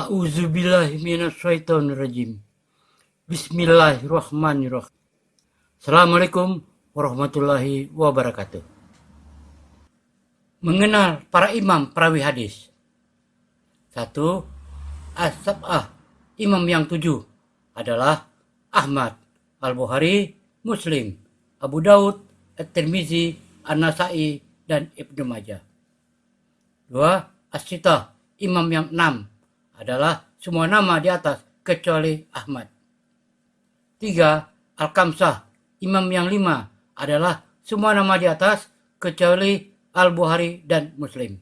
A'udzubillahi minasyaitonirrajim. Bismillahirrahmanirrahim. Assalamualaikum warahmatullahi wabarakatuh. Mengenal para imam perawi hadis. 1. As-Sab'ah, imam yang 7 adalah Ahmad, Al-Bukhari, Muslim, Abu Daud, At-Tirmizi, An-Nasai, dan Ibnu Majah. 2. As-Sittah, imam yang 6 adalah semua nama di atas kecuali Ahmad. 3. Al-Kamsah, imam yang 5 adalah semua nama di atas kecuali Al-Bukhari dan Muslim.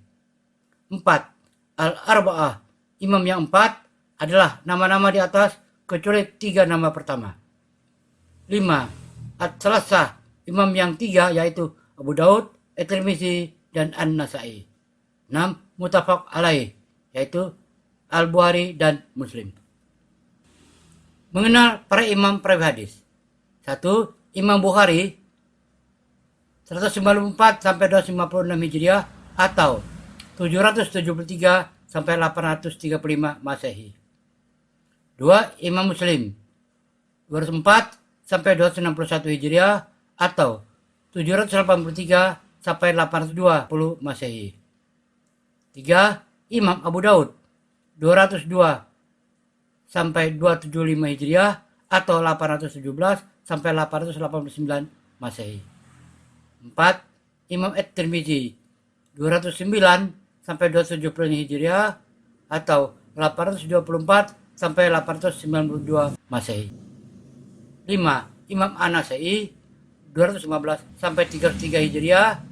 4. Al-Arba'ah, imam yang 4 adalah nama-nama di atas kecuali 3 nama pertama. 5. At-Salasah, imam yang 3 yaitu Abu Daud, At-Tirmizi, dan An-Nasai. 6. Muttafaq alaih, yaitu Al-Bukhari dan Muslim. Mengenal para imam perawi hadis. 1. Imam Bukhari 194 sampai 256 Hijriah atau 773 sampai 835 Masehi. 2. Imam Muslim 204 sampai 261 Hijriah atau 783 sampai 820 Masehi. 3. Imam Abu Daud 202 sampai 275 Hijriah atau 817 sampai 889 Masehi. 4. Imam At-Tirmizi 209 sampai 270 Hijriah atau 824 sampai 892 Masehi. 5. Imam An-Nasai 215 sampai 303 Hijriah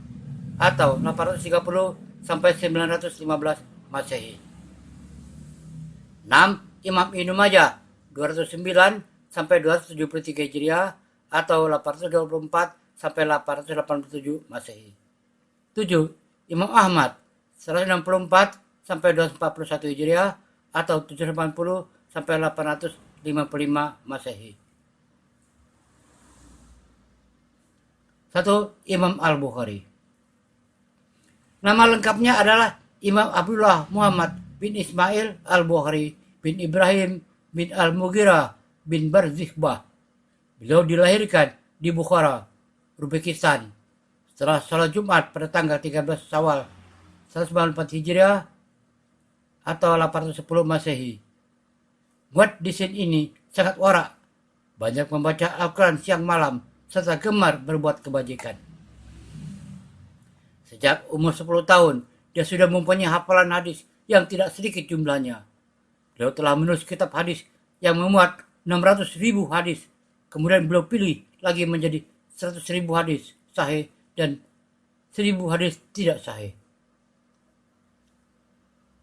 atau 830 sampai 915 Masehi. 6. Imam Ibnu Majah 209 sampai 273 Hijriah atau 824 sampai 887 Masehi. 7. Imam Ahmad 164 sampai 241 Hijriah atau 780 sampai 855 Masehi. 1. Imam Al-Bukhari. Nama lengkapnya adalah Imam Abdullah Muhammad bin Ismail Al-Bukhari bin Ibrahim bin Al-Mughirah bin Barzikbah. Beliau dilahirkan di Bukhara, Uzbekistan setelah sholat Jumat pada tanggal 13 Syawal 194 Hijriah atau 810 Masehi. Buat desain ini sangat warak, banyak membaca Al-Quran siang malam serta gemar berbuat kebajikan. Sejak umur 10 tahun, dia sudah mempunyai hafalan hadis yang tidak sedikit jumlahnya. Beliau telah menulis kitab hadis yang memuat 600.000 hadis. Kemudian beliau pilih lagi menjadi 100.000 hadis sahih dan 1.000 hadis tidak sahih.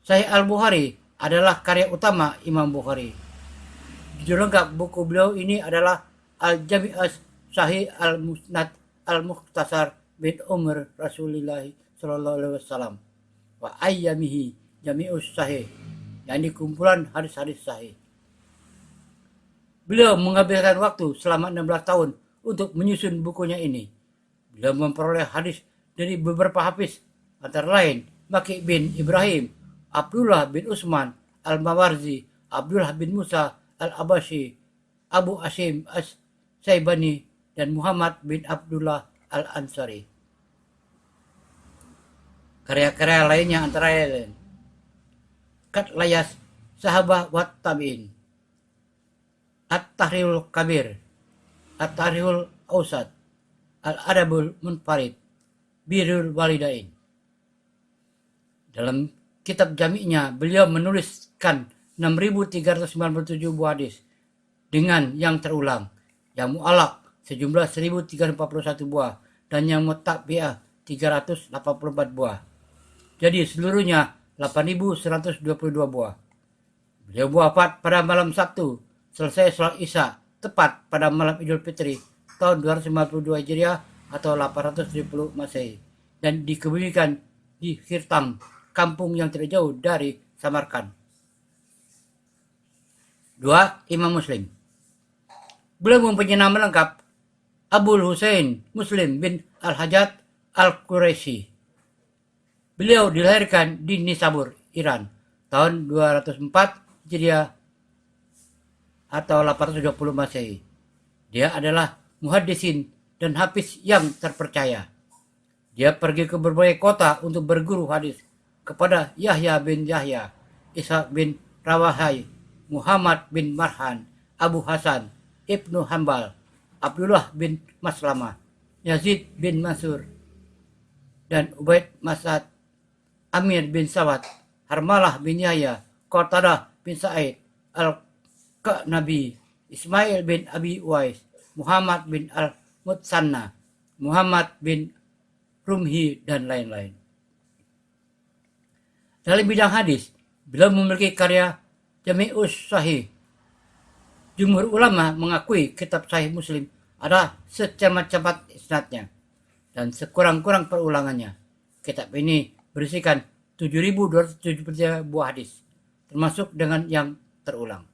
Sahih Al-Bukhari adalah karya utama Imam Bukhari. Judul lengkap buku beliau ini adalah Al-Jami' Sahih Al-Musnad Al-Mukhtasar bin Umar Rasulullah sallallahu alaihi wasallam wa ayyamihi jami'us sahih, yang kumpulan hadis-hadis sahih. Beliau menghabiskan waktu selama 16 tahun untuk menyusun bukunya ini. Beliau memperoleh hadis dari beberapa hafiz, antara lain Maki bin Ibrahim, Abdullah bin Utsman Al-Mawarzi, Abdullah bin Musa Al-Abashi, Abu Asim As-Saibani, dan Muhammad bin Abdullah Al-Ansari. Karya-karya lainnya antara lain Layas Sahabah wat Tabi'in, At-Tahrirul Kabir, At-Tahrirul Awsat, Al-Adabul Munfarid, Birrul Walidain. Dalam kitab jami'nya, beliau menuliskan 6.397 buah hadis dengan yang terulang, yang mu'alaq sejumlah 1.341 buah, dan yang mutabi'ah 384 buah. Jadi seluruhnya 8.122 buah. Beliau wafat pada malam Sabtu selesai sholat Isya, tepat pada malam Idul Fitri tahun 252 Hijriah atau 870 Masehi, dan dikebumikan di Khirtam, kampung yang tidak jauh dari Samarkand. 2. Imam Muslim. Beliau mempunyai nama lengkap Abul Husain Muslim bin Al-Hajjaj Al-Quraisy. Beliau dilahirkan di Nisabur, Iran, tahun 204 Hijriah atau 820 Masehi. Dia adalah muhaddisin dan hafiz yang terpercaya. Dia pergi ke berbagai kota untuk berguru hadis kepada Yahya bin Yahya, Ishaq bin Rawahai, Muhammad bin Marhan, Abu Hasan, Ibnu Hambal, Abdullah bin Maslamah, Yazid bin Mansur, dan Ubaid Mas'ad, Amir bin Sawad, Harmalah bin Yahya, Qatadah bin Sa'id, Al-Ka'nabi, Ismail bin Abi Uwais, Muhammad bin Al-Mutsanna, Muhammad bin Rumhi, dan lain-lain. Dalam bidang hadis, beliau memiliki karya Jami'us Sahih. Jumhur ulama mengakui kitab Sahih Muslim adalah secamat-camat isnadnya dan sekurang-kurang perulangannya. Kitab ini berisikan 7.273 buah hadis, termasuk dengan yang terulang.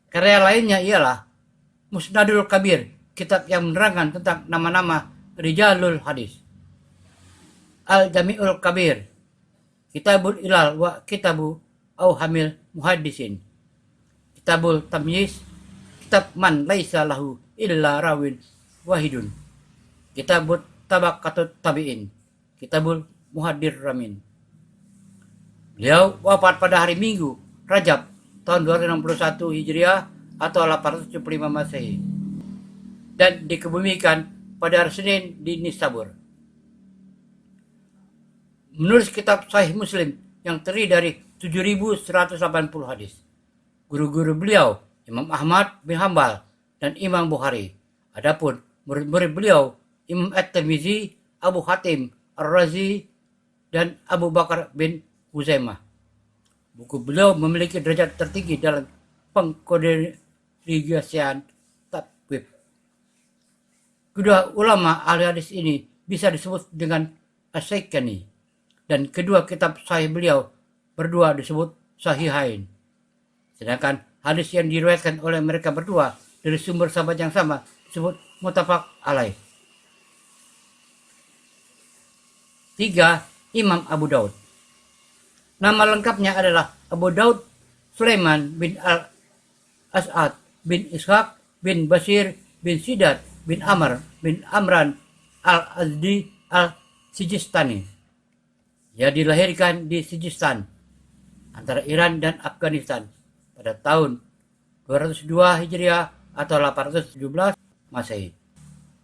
Karya lainnya ialah Musnadul Kabir, kitab yang menerangkan tentang nama-nama Rijalul Hadis. Al-Jami'ul Kabir, Kitabul Ilal wa Kitabu Auhamil Muhaddisin, Kitabul Tamyiz, Kitab Man Laisa Lahu Illa Rawin Wahidun, Kitabut Tabaqatut Tabi'in, Kitabul Muhaddir Ramin. Beliau wafat pada hari Minggu, Rajab, tahun 261 Hijriah atau 875 Masehi, dan dikebumikan pada hari Senin di Nisabur. Menulis kitab Sahih Muslim yang terdiri dari 7.180 hadis. Guru-guru beliau Imam Ahmad bin Hambal dan Imam Bukhari. Adapun murid-murid beliau Imam At-Tirmizi, Abu Hatim Ar-Razi, dan Abu Bakar bin Huzaimah. Buku beliau memiliki derajat tertinggi dalam pengkoderisasian takwib. Kedua ulama ahli hadis ini bisa disebut dengan As-Syaikani, dan kedua kitab sahih beliau berdua disebut Sahihain. Sedangkan hadis yang diriwayatkan oleh mereka berdua dari sumber sahabat yang sama disebut Muttafaq alaih. 3. Imam Abu Daud. Nama lengkapnya adalah Abu Daud Sulaiman bin Al-As'ad bin Ishaq bin Basir bin Sidat bin Amr bin Amran Al-Azdi Al-Sijistani. Ia dilahirkan di Sijistan, antara Iran dan Afghanistan, pada tahun 202 Hijriah atau 817 Masehi.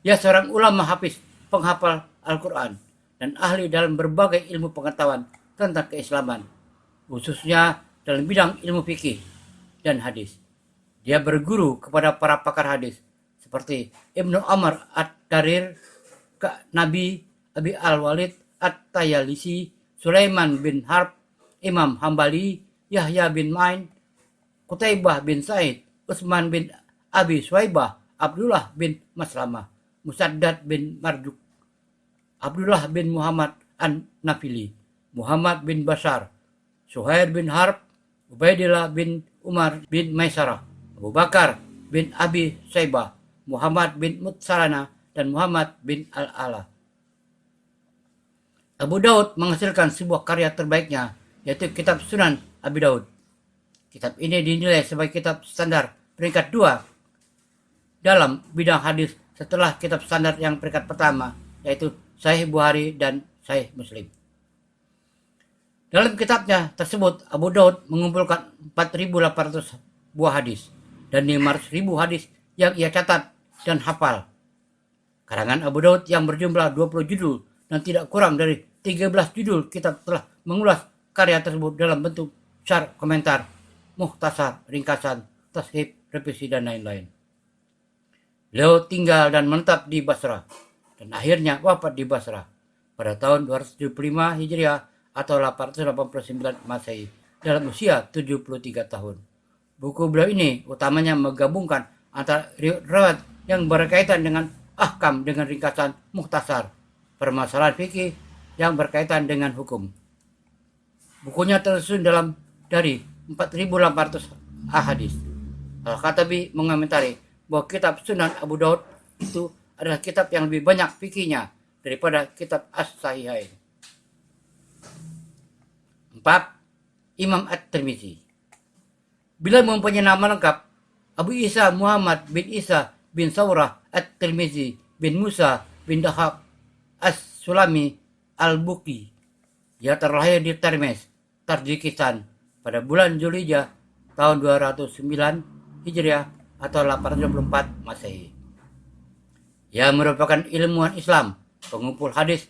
Ia seorang ulama hafiz, penghafal Al-Quran, dan ahli dalam berbagai ilmu pengetahuan tentang keislaman, khususnya dalam bidang ilmu fikih dan hadis. Dia berguru kepada para pakar hadis seperti Ibnu Amr At-Tarir, Nabi Abi Al-Walid At-Tayalisi, Sulaiman bin Harb, Imam Hambali, Yahya bin Ma'in, Qutaibah bin Sa'id, Utsman bin Abi Swaibah, Abdullah bin Maslamah, Musaddad bin Marjuk, Abdullah bin Muhammad An-Nafili, Muhammad bin Bashar, Suhair bin Harb, Ubaidillah bin Umar bin Maisarah, Abu Bakar bin Abi Saibah, Muhammad bin Mutsalana, dan Muhammad bin Al-Ala. Abu Daud menghasilkan sebuah karya terbaiknya, yaitu kitab Sunan Abi Daud. Kitab ini dinilai sebagai kitab standar peringkat 2 dalam bidang hadis setelah kitab standar yang peringkat pertama, yaitu Sahih Bukhari dan Sahih Muslim. Dalam kitabnya tersebut, Abu Daud mengumpulkan 4.800 buah hadis dan 500.000 hadis yang ia catat dan hafal. Karangan Abu Daud yang berjumlah 20 judul dan tidak kurang dari 13 judul kitab telah mengulas karya tersebut dalam bentuk syarh, komentar, mukhtasar, ringkasan, tashib, revisi, dan lain-lain. Beliau tinggal dan menetap di Basrah dan akhirnya wafat di Basrah pada tahun 275 Hijriah atau 889 Masehi dalam usia 73 tahun. Buku beliau ini utamanya menggabungkan antara riwayat yang berkaitan dengan ahkam dengan ringkasan mukhtasar, permasalahan fikih yang berkaitan dengan hukum. Bukunya tersusun dari 4.800 ahadis. Al-Khattabi mengomentari bahwa kitab Sunan Abu Daud itu adalah kitab yang lebih banyak fikihnya daripada kitab As-Sahihain. 4. Imam At-Tirmizi. Bila mempunyai nama lengkap, Abu Isa Muhammad bin Isa bin Saurah At-Tirmizi bin Musa bin Dahab As-Sulami Al-Buki. Ia terlahir di Termes, Tajikistan pada bulan Zulhijjah tahun 209 Hijriah atau 824 Masehi. Ia merupakan ilmuwan Islam, pengumpul hadis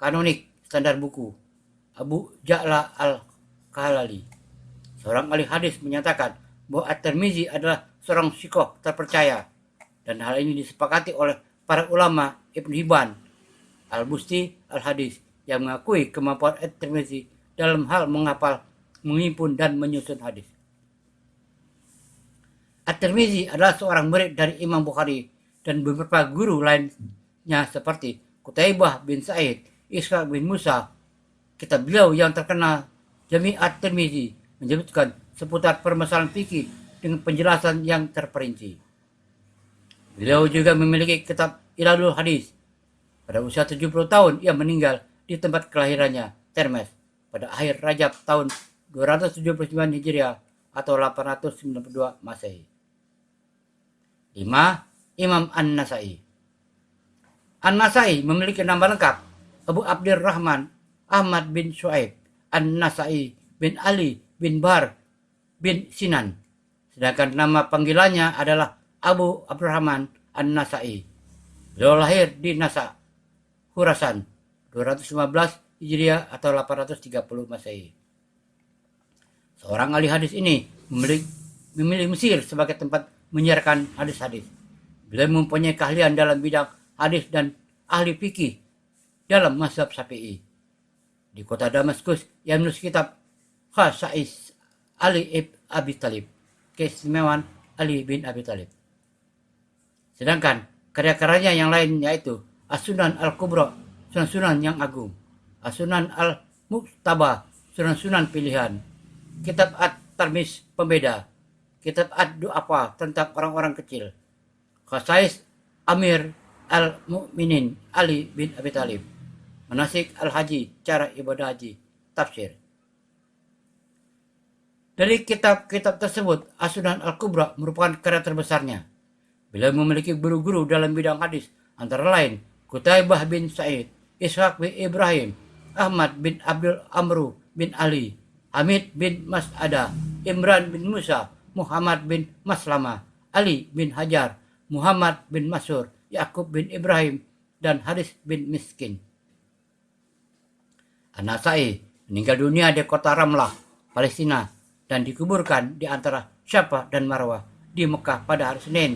kanonik standar buku. Abu Ja'la Al-Khalali, seorang ahli hadis, menyatakan bahwa At-Tirmizi adalah seorang syikhoh terpercaya, dan hal ini disepakati oleh para ulama Ibn Hibban, Al-Busti, Al-Hadis, yang mengakui kemampuan At-Tirmizi dalam hal menghafal, menghimpun, dan menyusun hadis. At-Tirmizi adalah seorang murid dari Imam Bukhari dan beberapa guru lainnya seperti Qutaibah bin Sa'id, Ishaq bin Musa. Kitab beliau yang terkenal, Jami' At-Tirmizi, menyebutkan seputar permasalahan fikih dengan penjelasan yang terperinci. Beliau juga memiliki kitab Ilalul Hadis. Pada usia 70 tahun ia meninggal di tempat kelahirannya, Termes, pada akhir Rajab tahun 279 Hijriah atau 892 Masehi. 5. Imam An-Nasai. An-Nasai memiliki nama lengkap Abu Abdurrahman Ahmad bin Shu'aib An-Nasai bin Ali bin Bar bin Sinan. Sedangkan nama panggilannya adalah Abu Abdurrahman An-Nasai. Beliau lahir di Nasa, Khurasan, 215 Hijriah atau 830 Masehi. Seorang ahli hadis ini memilih Mesir sebagai tempat menyiarkan hadis-hadis. Beliau mempunyai keahlian dalam bidang hadis dan ahli fikih dalam mazhab Syafi'i. Di kota Damaskus, ia menulis kitab Khasa'is Ali ibn Abi Talib, keistimewaan Ali bin Abi Talib. Sedangkan karya-karyanya yang lain yaitu As-Sunan Al-Kubra, Sunan-Sunan yang agung, As-Sunan Al-Muqtaba, Sunan-Sunan pilihan, Kitab At-Tarmis pembeda, Kitab Ad-Du'afa tentang orang-orang kecil, Khasais Amir Al-Mu'minin Ali bin Abi Talib, Manasik Al-Haji, cara ibadah haji, tafsir. Dari kitab-kitab tersebut, As-Sunan Al-Kubra merupakan karya terbesarnya. Beliau memiliki guru-guru dalam bidang hadis, antara lain Qutaibah bin Sa'id, Ishaq bin Ibrahim, Ahmad bin Abdul Amru bin Ali, Hamid bin Mas'ada, Imran bin Musa, Muhammad bin Maslama, Ali bin Hajar, Muhammad bin Masur, Yakub bin Ibrahim, dan Haris bin Miskin. An-Nasai meninggal dunia di kota Ramlah, Palestina, dan dikuburkan di antara Syafa dan Marwah di Mekah pada hari Senin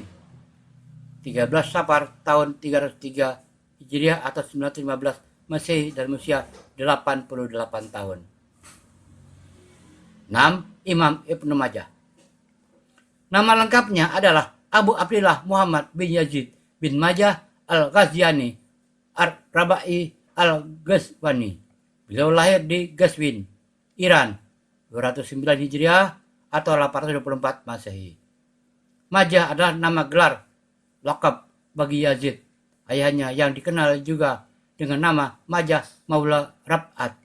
13 Safar tahun 303 Hijriah atau 915 Masehi dan usia 88 tahun. 6. Imam Ibnu Majah. Nama lengkapnya adalah Abu Abdillah Muhammad bin Yazid bin Majah Al-Ghaziani Ar-Rabai Al-Ghazwani. Beliau lahir di Ghazwin, Iran, 209 Hijriah atau 824 Masehi. Majah adalah nama gelar lakab bagi Yazid, ayahnya yang dikenal juga dengan nama Majah Maula Rab'at.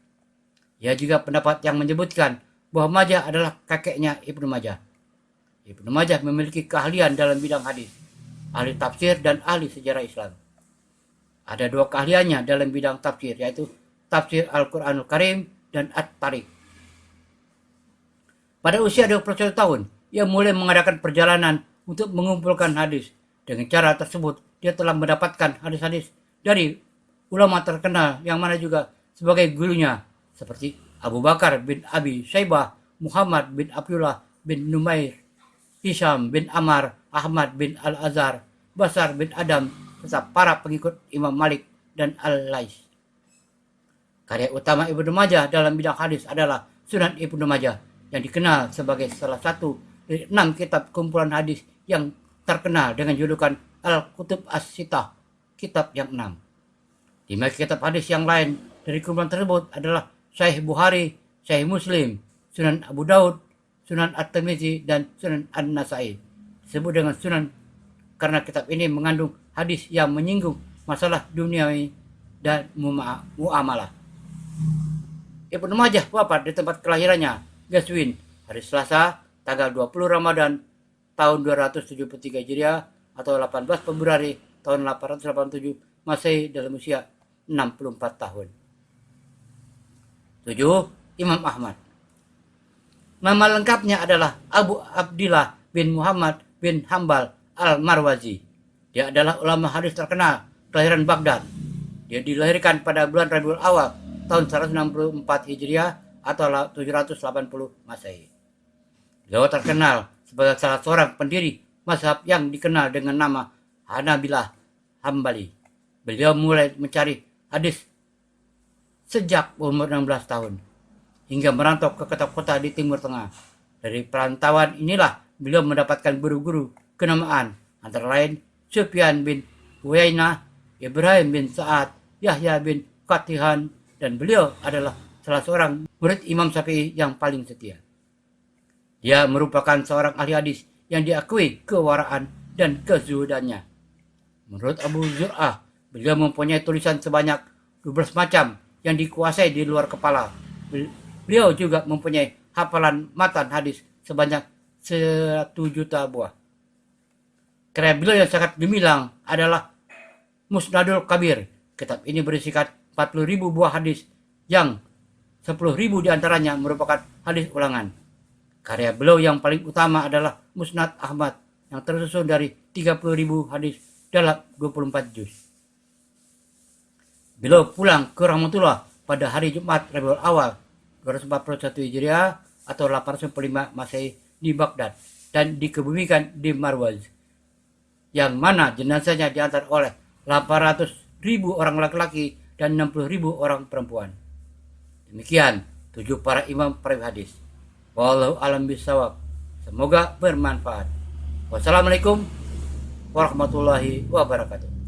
Ia juga pendapat yang menyebutkan bahwa Majah adalah kakeknya Ibnu Majah. Ibnu Majah memiliki keahlian dalam bidang hadis, ahli tafsir dan ahli sejarah Islam. Ada dua keahliannya dalam bidang tafsir, yaitu tafsir Al-Quranul Karim dan At-Tariq. Pada usia 21 tahun, ia mulai mengadakan perjalanan untuk mengumpulkan hadis. Dengan cara tersebut, dia telah mendapatkan hadis-hadis dari ulama terkenal yang mana juga sebagai gurunya, seperti Abu Bakar bin Abi Syaibah, Muhammad bin Abdullah bin Numair, Hisham bin Ammar, Ahmad bin Al-Azhar, Basar bin Adam, serta para pengikut Imam Malik dan Al-Lais. Karya utama Ibnu Majah dalam bidang hadis adalah Sunan Ibnu Majah, yang dikenal sebagai salah satu dari 6 kitab kumpulan hadis yang terkenal dengan julukan Al-Kutub As-Sittah, kitab yang 6. 5 kitab hadis yang lain dari kumpulan tersebut adalah Sahih Bukhari, Sahih Muslim, Sunan Abu Daud, Sunan At-Tirmizi, dan Sunan An-Nasai. Disebut dengan Sunan karena kitab ini mengandung hadis yang menyinggung masalah duniawi dan muamalah. Ibnu Majah wafat di tempat kelahirannya, Ghazwin, hari Selasa, tanggal 20 Ramadan tahun 273 Hijriah atau 18 Februari tahun 887 Masehi dalam usia 64 tahun. 7. Imam Ahmad. Nama lengkapnya adalah Abu Abdillah bin Muhammad bin Hambal al-Marwazi. Dia adalah ulama hadis terkenal kelahiran Baghdad. Dia dilahirkan pada bulan Rabiul Awal tahun 164 Hijriah atau 780 Masehi. Beliau terkenal sebagai salah seorang pendiri mazhab yang dikenal dengan nama Hanabilah Hambali. Beliau mulai mencari hadis sejak umur 16 tahun hingga merantau ke kota-kota di Timur Tengah. Dari perantauan inilah beliau mendapatkan guru-guru kenamaan antara lain Sufyan bin Uyainah, Ibrahim bin Sa'ad, Yahya bin Qatihan, dan beliau adalah salah seorang murid Imam Syafi'i yang paling setia. Dia merupakan seorang ahli hadis yang diakui kewaraan dan kezuhudannya. Menurut Abu Zur'ah, beliau mempunyai tulisan sebanyak 12 macam yang dikuasai di luar kepala. Beliau juga mempunyai hafalan matan hadis sebanyak 1 juta buah. Karya beliau yang sangat gemilang adalah Musnadul Kabir. Kitab ini berisikan 40.000 buah hadis yang 10.000 diantaranya merupakan hadis ulangan. Karya beliau yang paling utama adalah Musnad Ahmad yang tersusun dari 30.000 hadis dalam 24 juz. Beliau pulang ke Rahmatullah pada hari Jumat Rabiul Awal 241 Hijriah atau 805 Masehi di Baghdad dan dikebumikan di Marwaz, yang mana jenazahnya diantar oleh 800.000 orang laki-laki dan 60.000 orang perempuan. Demikian 7 para imam perawi hadis. Wallahu a'lam bishawab. Semoga bermanfaat. Wassalamualaikum warahmatullahi wabarakatuh.